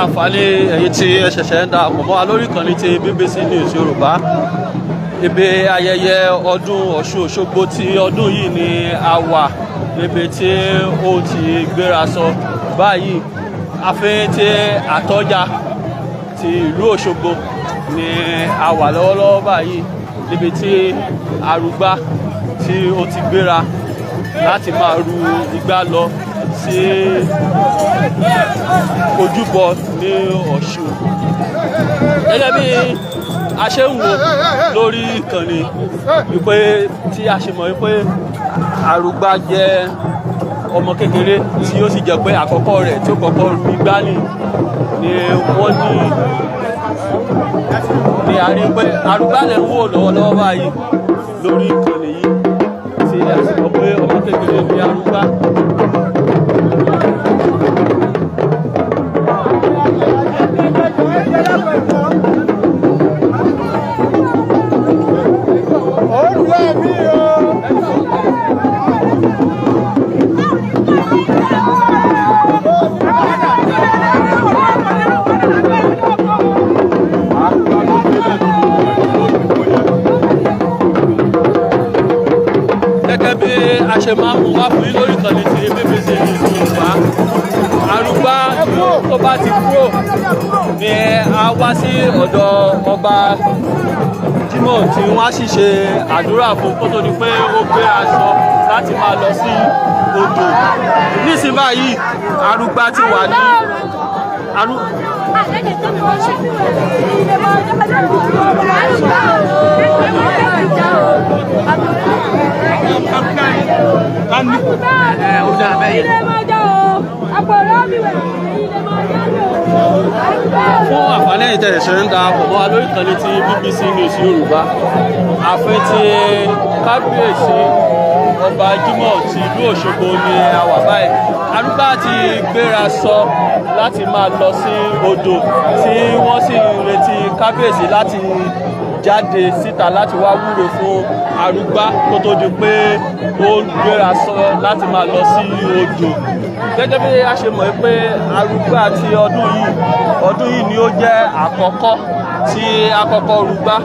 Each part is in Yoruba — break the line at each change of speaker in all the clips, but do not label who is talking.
àǹfààní ẹ̀yin tí ẹ ṣẹ̀ṣẹ̀ ń darapọ̀ mọ́ wa lórí ìkànnì ti BBC News Yorùbá. Ibi ayẹyẹ ọdún Ọ̀ṣun Òṣogbo ti ọdún yìí ni a wà, níbi tí ó ti gbéra sọ báyìí. Ààfin ti Àtọ́jà ti ìlú Òṣogbo ni a wà lọ́wọ́lọ́wọ́ báyìí, níbi tí Arúgbá tí ó ti gbéra láti máa ru igbá lọ sí ojúbọ ní Ọ̀ṣun. Gẹ́gẹ́ bí a ṣe ń wò lórí ìkànnì wípé tí a ṣe mọ̀ wípé Arúgbá jẹ́ ọmọ kékeré tí ó sì jẹ́ pé àkọ́kọ́ rẹ̀ tí ó kọ́kọ́ ru igbá ni wọ́n ní a rí pé Arúgbá lè ń wò lọ́wọ́lọ́wọ́ báyìí lórí ìkànnì yìí tí a sì mọ̀ pé ọmọ kékeré ni Arúgbá. Gẹ́gẹ́ bí a ṣe máa ń mú wá fún yín lórí ìkànnì ti BBC News Yorùbá, Arúgbá tó bá ti kúrò ni a wá sí ọ̀dọ̀ ọba Jimoh tí wọ́n á sì ṣe àdúrà fún kó tó di pé ó gbé aṣọ láti máa lọ sí odò. Nísìnyí báyìí Arúgbá ti wà ní fún àǹfààní ìtẹ̀sẹ̀ ń darapọ̀ mọ́ wa lórí ìkànnì ti BBC News Yorùbá. Ààfin ti kábíyèsí ọba Jimoh ti ìlú Òṣogbo ni a wà báyìí. Arúgbá ti gbéra sọ láti máa lọ sí odò tí wọ́n sì ń retí kábíyèsí láti jáde síta láti wá wúre fún Arúgbá kó tó di pé ó gbéra sọ láti máa lọ sí odò. Gẹ́gẹ́ bí a ṣe mọ̀ pé Arúgbá ti ọdún yìí ni ó jẹ́ àkọ́kọ́ tí àkọ́kọ́ rúgbá.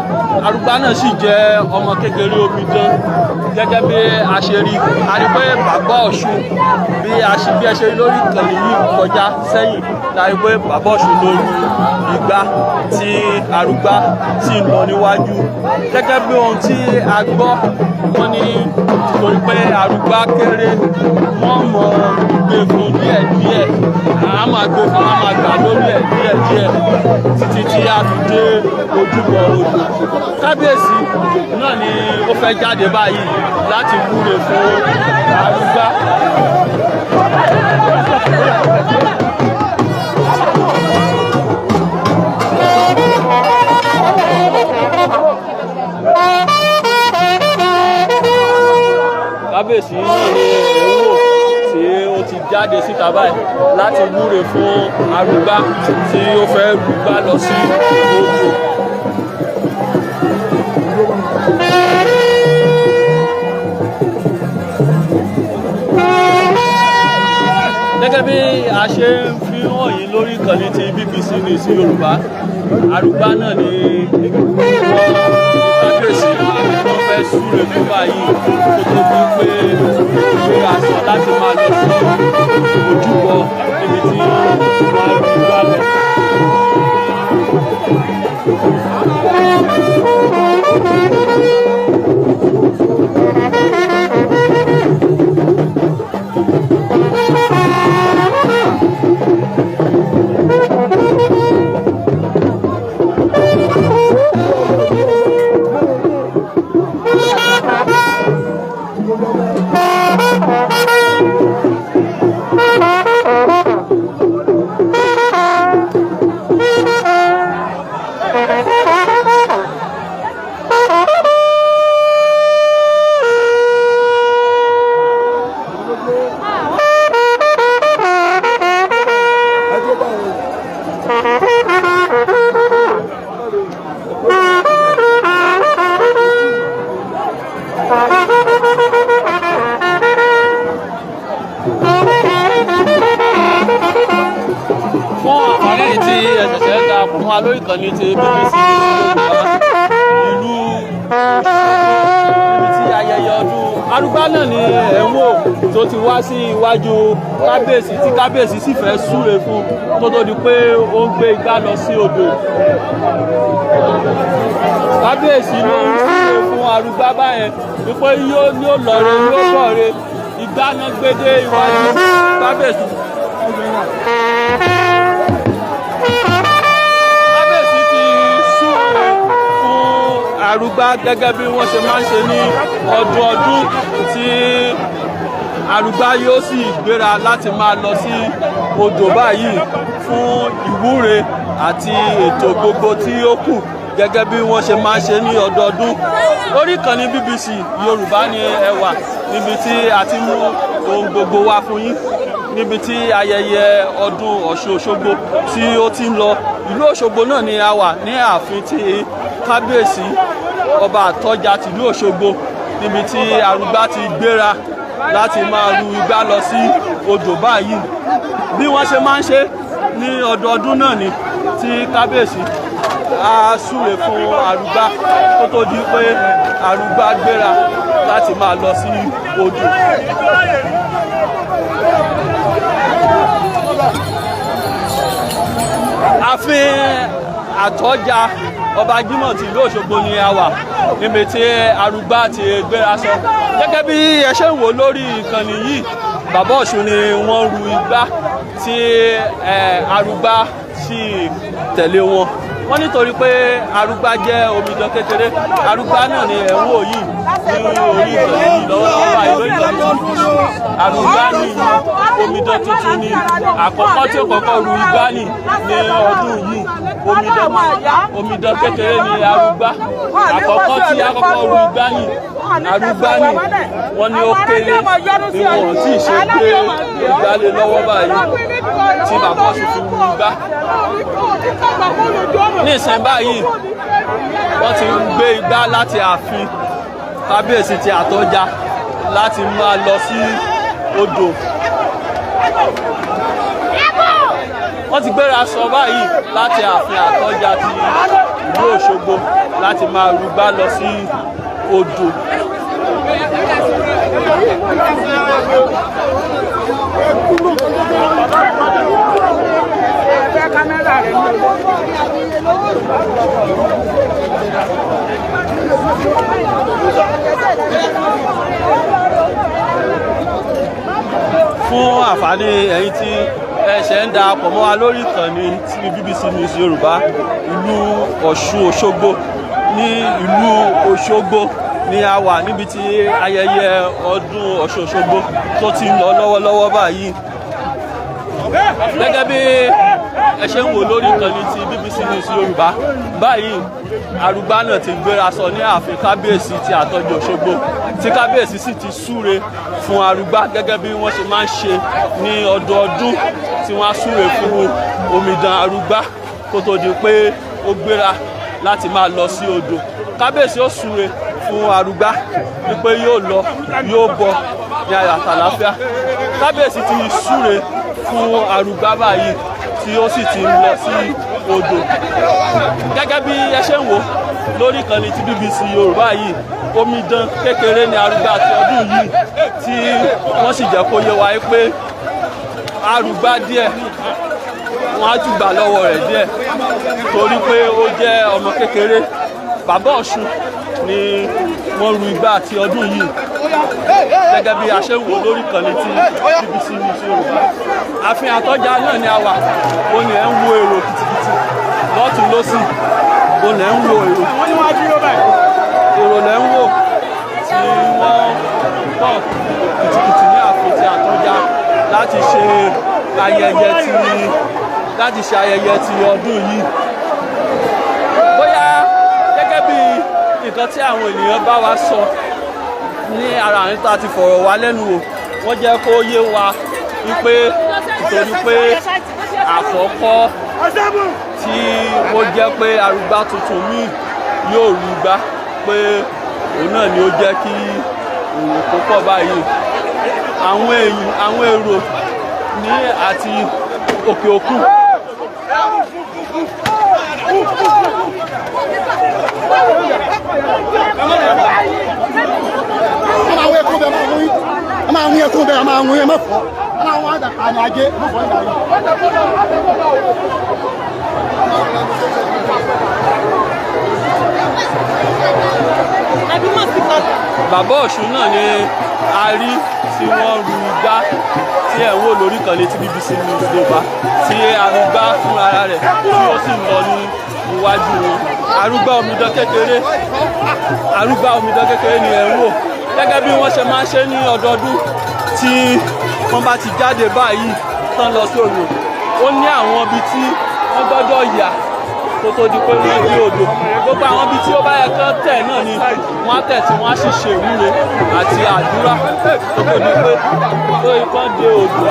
Arúgbá náà sì jẹ́ ọmọ kékeré omidan. Gẹ́gẹ́ bí a ṣe rí pé bàbá Ọ̀ṣun bí ẹ ṣe rí lórí ìkànnì yìí kọjá sẹ́yìn láì pé bàbá Ọ̀ṣun ló ru igbá tí Arúgbá sì ń lọ níwájú. Gẹ́gẹ́ bí ohun tí a gbọ́, wọ́n ní torí pé Arúgbá kéré wọ́n mọ̀ gbé fún díẹ̀díẹ̀, a máa gbé fún, a máa gbà lórí ẹ̀ díẹ̀díẹ̀ títí tí a fi dé ojúbọ odò. Kábíyèsí náà ni ó fẹ́ jáde báyìí láti wúre fún Arúgbá. jáde síta báyìí láti wúre fún Arúgbá tí ó fẹ́ rúgbá lọ sí odò. Gẹ́gẹ́ bí a ṣe ń fi hàn yín lórí ìkànnì ti BBC News Yorùbá, Arúgbá náà ni kábíyèsí wọ́n fẹ́ súre fún báyìí kó tó bí pé ìgbéra sọ láti máa lọ sí ojúbọ níbi tí wọ́n á rí gbá lọ. Lórí ìkànnì ti BBC Yorùbá ìlú níbi tí ayẹyẹ ọdún Arúgbá náà ni ẹ̀wọ̀n tó ti wá sí iwájú kábíyèsí tí kábíyèsí sì fẹ́ súre fún tó tó di pé ó ń gbé igbá lọ sí odò. Kábíyèsí ló ń súre fún Arúgbá báyẹn wípé yóò lọ́re yóò bọ̀re igbá náà gbé dé iwájú kábíyèsí. Arúgbá gẹ́gẹ́ bí wọ́n ṣe máa ń ṣe ní ọdún tí Arúgbá yóò sì gbéra láti máa lọ sí odò báyìí fún ìwúre àti ètò gbogbo tí ó kù gẹ́gẹ́ bí wọ́n ṣe máa ń ṣe ní ọdọọdún. Orí ìkànnì BBC Yorùbá ni ẹ wà níbi tí a ti mú ohun gbogbo wá fún yín níbi tí ayẹyẹ ọdún Ọ̀ṣun Òṣogbo tí ó ti ń lọ. Ìlú Òṣogbo náà ni a wà ní ààfin tí kábíyèsí ọba Àtọ́jà tìlú Òṣogbo níbi tí Arúgbá ti gbéra láti máa ru igbá lọ sí odò báyìí. Bí wọ́n ṣe máa ń ṣe ní ọdọọdún náà ni tí kábíyèsí á súre fún Arúgbá kó tó di pé Arúgbá gbéra láti máa lọ sí odò. Ààfin Àtọ́jà ọba Jímọ̀ ti ìlú Òṣogbo ni a wà níbi tí Arúgbá ti gbéra sọ. Gẹ́gẹ́ bí ẹ ṣe ń wò lórí ìkànnì yìí, bàbá Ọ̀ṣun ni wọ́n ru igbá tí Arúgbá sì tẹ̀lé wọn. Wọ́n nítorí pé Arúgbá jẹ́ omidan kékeré, Arúgbá náà ni ẹ̀ ń wò yìí ní orí ìkànnì yìí lọ́wọ́lọ́wọ́ àìló ìkànnì yìí. Arúgbá ní omidan tuntun ni àkọ́kọ́ tí ó kọ́kọ́ ru igbá ní ọdún yìí. Omidan kékeré ni Arúgbá àkọ́kọ́ tí àkọ́kọ́ ru igbá ní. Arúgbá ní wọ́n ní ó kéré ni wọ́n tí ì ṣe pé igbá lé lọ́wọ́ báyìí tí bàbá Ọ̀ṣun fi ru igbá. Ní ìsìn báyìí wọ́n ti ń gbé igbá láti ààfin kábíyèsí ti Àtọ́jà láti máa lọ sí odò. Wọ́n ti gbéra sọ báyìí láti ààfin Àtọ́jà ti ìlú Òṣogbo láti máa rúgbá lọ sí odò. Fún àǹfààní ẹ̀yin tí ẹ ṣẹ̀ ń darapọ̀ mọ́ wa lórí ìkànnì tí BBC News Yorùbá, ìlú Ọ̀ṣun Òṣogbo ní ìlú Òṣogbo ni a wà níbi tí ayẹyẹ ọdún Ọ̀ṣun Òṣogbo tó ti ń lọ lọ́wọ́lọ́wọ́ báyìí. Gẹ́gẹ́ bí ẹ ṣe ń wò lórí ìkànnì ti BBC News Yorùbá báyìí Arúgbá náà ti gbéra sọ ní ààfin kábíyèsí ti àtọ́jú Òṣogbo tí kábíyèsí sì ti súre fún Arúgbá gẹ́gẹ́ bí wọ́n ṣe máa ń ṣe ní ọdọọdún tí wọ́n á súre fún omidan Arúgbá kó tó di pé ó gbéra láti máa lọ sí odò. Kábíyèsí ó súre fún Arúgbá wípé yóò lọ yóò bọ̀ ní ayọ̀ àtàlàáfíà. Kábíyèsí ti súre fún Arúgbá báyìí tí ó sì ti lọ sí odò. Gẹ́gẹ́ bí ẹ ṣe ń wò lórí ìkànnì ti BBC Yorùbá yìí, omidan kékeré ní Arúgbá ti ọdún yìí tí wọ́n sì jẹ́ kó yé wa pé Arúgbá díẹ̀ wọ́n á tún gbà lọ́wọ́ rẹ̀ díẹ̀ torí pé ó jẹ́ ọmọ kékeré. Bàbá Ọ̀ṣun ni wọ́n ru igbá ti ọdún yìí gẹ́gẹ́ bí a ṣe ń wò lórí ìkànnì ti BBC News Yorùbá. Ààfin Àtọ́jà náà ni a wà, ó ní ẹ̀ ń wo èrò kìtìkìtì lọ́tùn lósì, ó ní ẹ̀ ń wo èrò lẹ́ ń wò tí wọ́n pọ̀ kìtìkìtì ní ààfin ti Àtọ́jà láti ṣe ayẹyẹ ti ọdún yìí. Bóyá gẹ́gẹ́ bí nǹkan tí àwọn ènìyàn bá wa sọ ní ara àwọn tá a ti fọ̀rọ̀ wá lẹ́nu wò, wọ́n jẹ́ kó yé wa wípé nítorí pé àkọ́kọ́ tí ó jẹ́ pé Arúgbá tuntun míì yóò ru igbá pé òun náà ni ó jẹ́ kí èrò tó pọ̀ báyìí. Àwọn èrò ní àti òkè òkun Bàbá Ọ̀ṣun náà ni a rí tí wọ́n ru igbá tí ẹ̀ ń wò lórí ìkànnì ti BBC News Yorùbá tí Arúgbá fún ara rẹ̀ tí ó sì ń lọ ní iwájú wọn. Arúgbá omidan kékeré ni ẹ̀ ń wò gẹ́gẹ́ bí wọ́n ṣe máa ń ṣe ní ọdọọdún tí wọ́n bá ti jáde báyìí tán lọ sí odò. Ó ní àwọn ibi tí wọ́n gbọ́dọ̀ yà kó tó di pé wọ́n dé odò. Gbogbo àwọn ibi tí ó bá yẹ kán tẹ̀ náà ni wọ́n á tẹ̀ tí wọ́n á sì ṣe ìwúre àti àdúrà kó tó di pé tó ikán dé odò.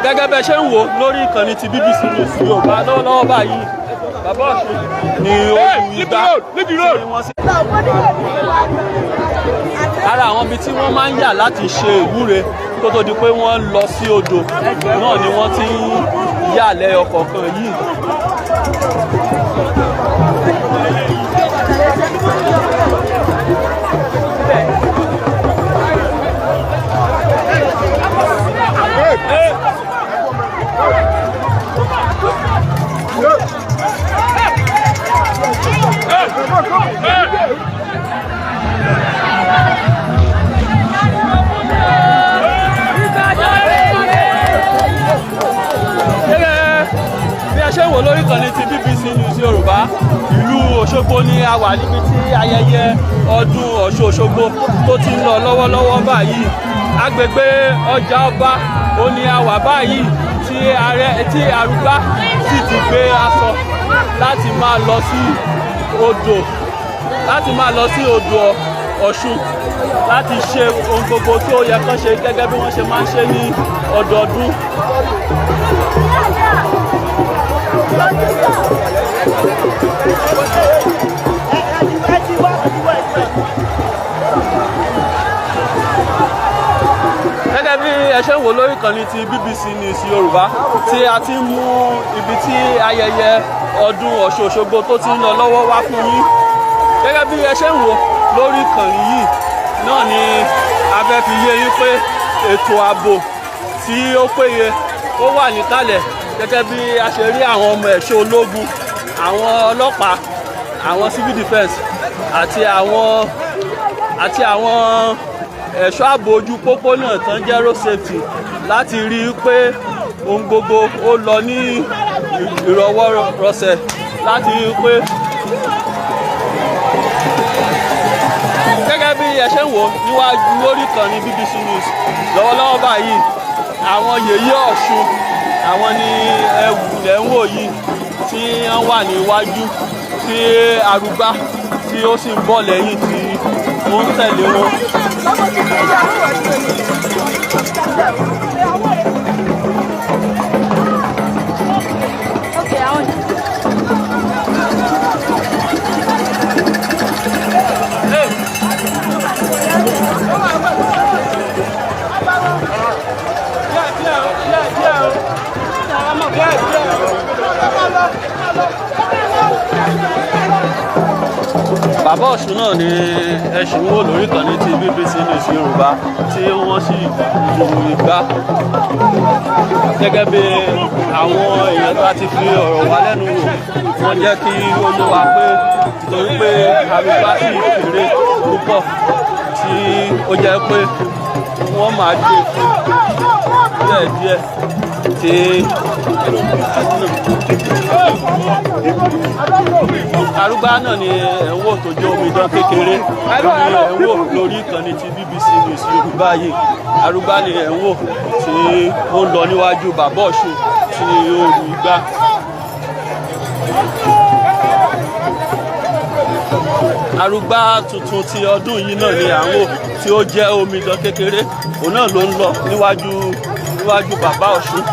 Gẹ́gẹ́ bẹ́ẹ̀ ṣe ń wò lórí ìkànnì ti BBC News Yorùbá lọ́wọ́lọ́wọ́ báyìí, Bàbá Ọ̀ṣun ni ó ru igbá tí wọ́n sì. Ara àwọn ibi tí wọ́n máa ń yà láti ṣe ìwúre kó tó di pé wọ́n lọ sí odò náà ni wọ́n ti ń yà lẹ́yọ kọ̀ọ̀kan yìí. Bí a ṣe ń wò lórí ìkànnì ti BBC News Yorùbá, ìlú Òṣogbo ni a wà níbi tí ayẹyẹ ọdún Ọ̀ṣun Òṣogbo tó ti ń lọ lọ́wọ́lọ́wọ́ báyìí. Agbègbè ọjà ọba ó ní a wà báyìí tí Arúgbá sì ti gbé aṣọ láti máa lọ sí odò Ọ̀ṣun láti ṣe ohun gbogbo tí ó yẹ kán ṣe gẹ́gẹ́ bí wọ́n ṣe máa ń ṣe ní ọdọọdún. Gẹ́gẹ́ bí ẹ ṣe ń wò lórí ìkànnì ti BBC News Yorùbá tí a ti ń mú ibi tí ayẹyẹ ọdún Ọ̀ṣun Òṣogbo tó ti ń lọ lọ́wọ́ wá fún yín. Gẹ́gẹ́ bí ẹ ṣe ń wò lórí ìkànnì yìí náà ni a fẹ́ fi yé yín pé ètò ààbò tí ó péye ó wà níkàlẹ̀ gẹ́gẹ́ bí a ṣe rí àwọn ọmọ ẹ̀ṣọ́ ológun, àwọn ọlọ́pàá àwọn civil defence àti àwọn ẹ̀ṣọ́ ààbò ojú pópó náà tán jẹ́ road safety láti rí i pé ohun gbogbo ó lọ ní ìrọwọ́rọsẹ̀ láti rí i pé gẹ́gẹ́ bí ẹ ṣe ń wò níwájú lórí ìkànnì BBC News lọ́wọ́lọ́wọ́ báyìí àwọn yèyé Ọ̀ṣun àwọn ni ẹ̀wù lẹ̀ ń wò yìí tí wọ́n wà níwájú tí Arúgbá tí ó sì ń bọ̀ lẹ́yìn tí ó ń tẹ̀lé wọn. Bàbá Ọ̀ṣun náà ni ẹṣin wò lórí ìkànnì ti BBC News Yorùbá tí wọ́n sì lu igbá gẹ́gẹ́ bí àwọn èèyàn tó ti fi ọ̀rọ̀ wá lẹ́nu wò wọ́n jẹ́ kí ó yé wa pé nítorí pé Arúgbá sì kéré púpọ̀ tí ó jẹ́ pé wọ́n máa gbé fún díẹ̀díẹ̀ tí Arúgbá náà ni ẹ̀ ń wò tó jẹ́ omidan kékeré ní ẹ̀ ń wò lórí ìkànnì ti BBC News Yorùbá yìí. Arúgbá ni ẹ̀ ń wò tí ó ń lọ níwájú Bàbá Ọ̀ṣun tí ó ru igbá. Arúgbá tuntun ti ọdún yìí náà ni à ń wò tí ó jẹ́ omidan kékeré òun náà ló ń lọ níwájú Bàbá Ọ̀ṣun.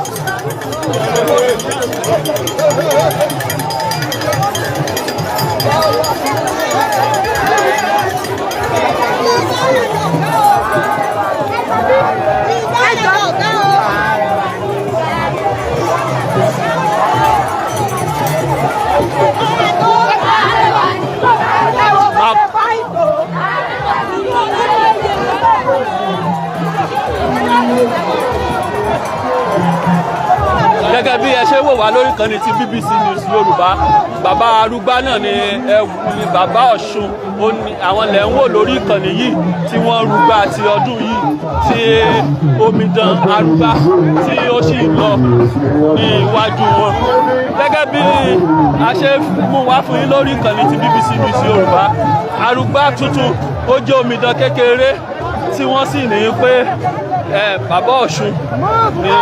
Gẹ́gẹ́ bí ẹ ṣe wò wá lórí ìkànnì ti BBC News Yorùbá, bàbá Arúgbá náà ni Bàbá Ọ̀ṣun àwọn lẹ̀ ń wò lórí ìkànnì yìí tí wọ́n rúgbà ti ọdún yìí tí omidan Arúgbá tí ó sì lọ ní iwájú wọn. Gẹ́gẹ́ bí a ṣe mú wá fún yín lórí ìkànnì ti BBC News Yorùbá, Arúgbá tuntun ó jẹ́ omidan kékeré tí wọ́n sì ní pé Bàbá Ọ̀ṣun ni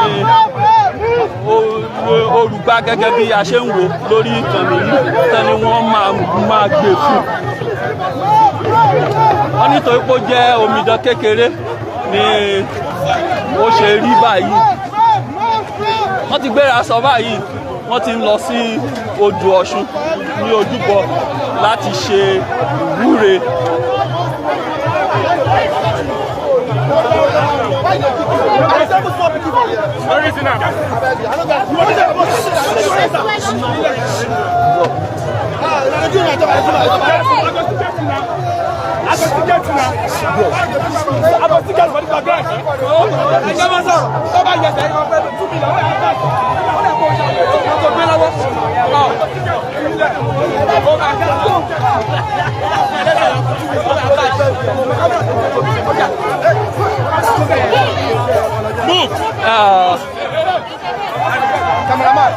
olùgbà gẹ́gẹ́ bí a ṣe ń wò lórí ìkànnì yìí tán ni wọ́n máa gbé fún. Wọ́n nítorí pé ó jẹ́ omidan kékeré ni ó ṣe rí báyìí. Wọ́n ti gbéra sọ báyìí, wọ́n ti ń lọ sí odò Ọ̀ṣun ní ojúbọ láti ṣe ìwúre.
Cameraman.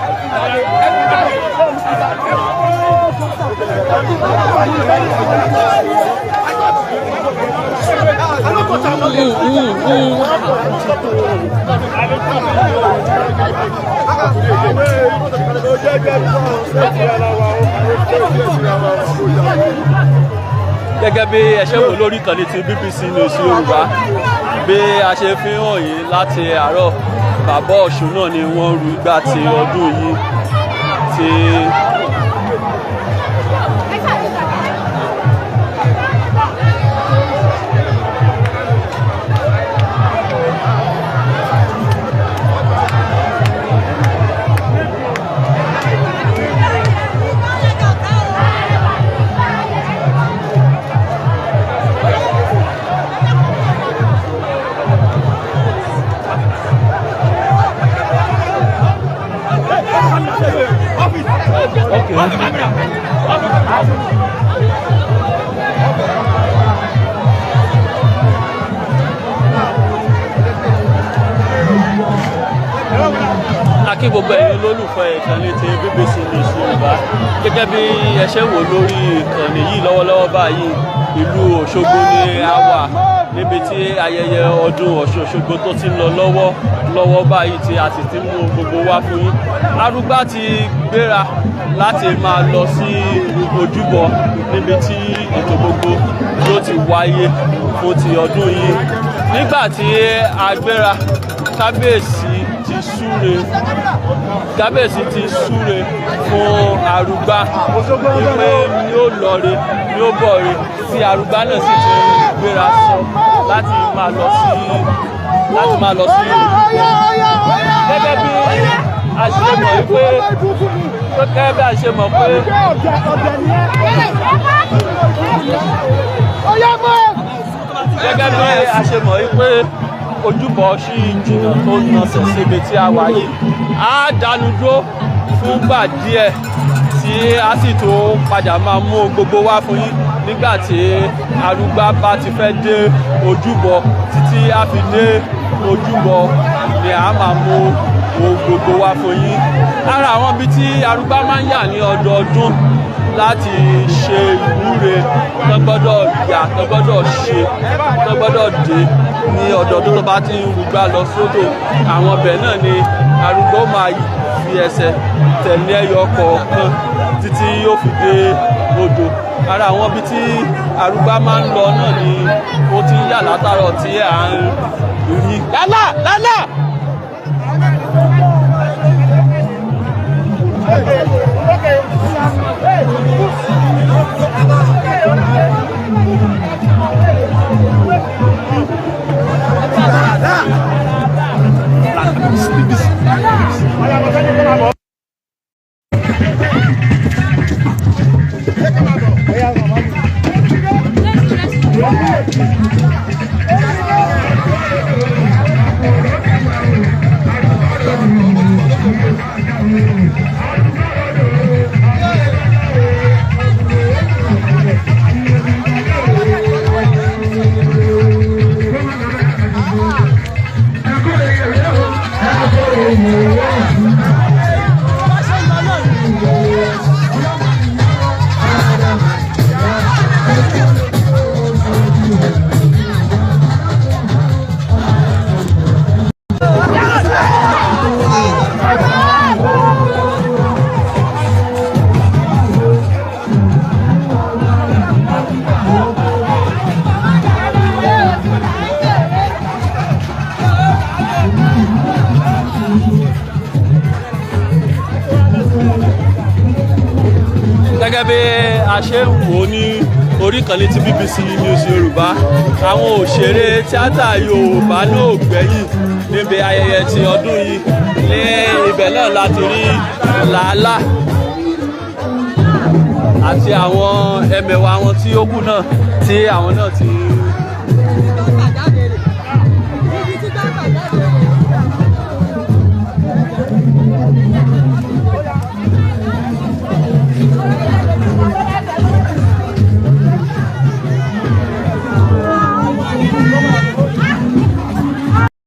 Gẹ́gẹ́ bí ẹ ṣe wò lórí ìkànnì ti BBC News Yorùbá, bí a ṣe fi hàn yín láti àárọ̀, Bàbá Ọ̀ṣun náà ni wọ́n rú igbá ti ọdún yìí tí
Okay.
Akí gbogbo ẹ̀yin lólùfẹ́ ìkànnì ti BBC News Yorùbá gẹ́gẹ́ bí ẹ ṣe wò lórí ìkànnì yìí lọ́wọ́lọ́wọ́ báyìí ìlú Òṣogbo ni a wà níbi tí ayẹyẹ ọdún Ọ̀ṣun Òṣogbo tó ti ń lọ lọ́wọ́ báyìí tí a sì ti mú gbogbo wá fún yín. Arúgbá ti gbéra láti máa lọ sí ojúbọ níbi tí ètò gbogbo yóò ti wáyé fún ti ọdún yìí. Nígbà tí a gbéra kábíyèsí ti súre fún Arúgbá wípé yóò lọre yóò bọ̀re tí Arúgbá náà sì ti gbéra sọ láti máa lọ sí gẹ́gẹ́ bí a ṣe mọ̀ pé ojúbọ sí jìnnà tó nàṣẹ síbi tí a wà yìí á dánu dúró fúngbà díẹ̀ tí a sì tó padà máa mú gbogbo wá fún yín nígbà tí Arúgbá bá ti fẹ́ dé ojúbọ títí a fi dé ojúbọ ni a máa mú gbogbo wá fún yín. Ara àwọn ibi tí Arúgbá máa ń yà ní ọdọọdún láti ṣe ìwúre tó gbọ́dọ̀ yà tó gbọ́dọ̀ ṣe tó gbọ́dọ̀ dé ní ọdọọdún tó bá ti ń rúgbà lọ sódò. Àwọn ọbẹ̀ náà ni Arúgbá máa fi ẹsẹ̀ tẹ̀lé ẹyọ kọ̀ọ̀kan títí yóò fi dé odò. Ara àwọn ibi tí Arúgbá máa ń lọ náà ni ó ti ń yà látàrọ̀ tí à ń rí. Lálá! Gẹ́gẹ́ bí a ṣe ń wò ní orí ìkànnì ti BBC News Yorùbá, àwọn òṣèré tíátà Yorùbá náà gbẹ̀yìn níbi ayẹyẹ ti ọdún yìí. Ní ibẹ̀ náà láti rí Làálà àti àwọn ẹmẹ̀wà wọn tí ó kù náà tí àwọn náà ti